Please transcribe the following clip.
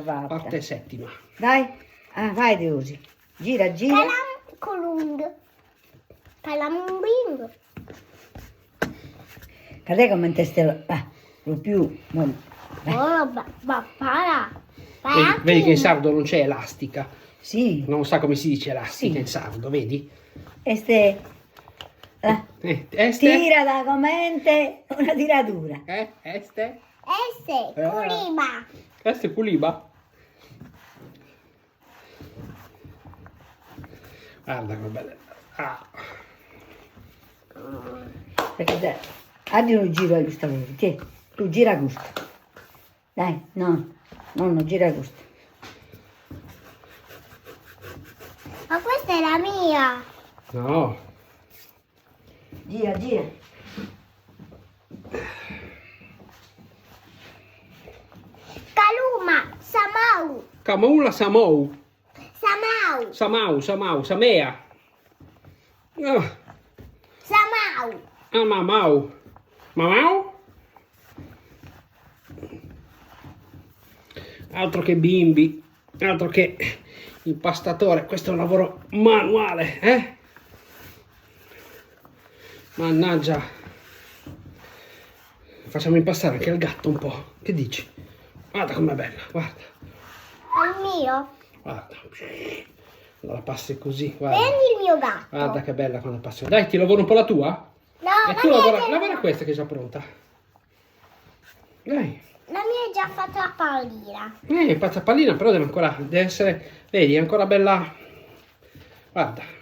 Parte settima. Dai, vai Deusi. Gira, gira. Calamcolung. Calambing. Cadê come te ste lo più. Oh, para. Vedi che in sardo non c'è elastica. Sì. Non sa come si dice elastica Sì. in sardo, vedi? Este. Este? Tira da commente una tiratura. Este? Esse, Curiba. Este è puliba? Guarda come bella. Ah. Perché aggi un giro a questa cosa. Tieni, tu gira questo. Dai, no, gira questo. Ma questa è la mia. No. Gira, gira. Caluma, Samau. Camula Samou. Samau. Samea. Ah, Samau. Mamau. Mamau? Altro che bimbi, altro che impastatore, questo è un lavoro manuale, eh? Mannaggia. Facciamo impastare anche il gatto un po', che dici? Guarda com'è bella, guarda. È il mio. Guarda. Allora passi così, guarda. Prendi il mio gatto. Guarda che bella quando passi. Dai, ti lavoro un po' la tua? No, E tu lavora questa che è già pronta. Dai. la mia è già fatta la pallina. Pazza pallina, però deve essere, vedi, è ancora bella. Guarda.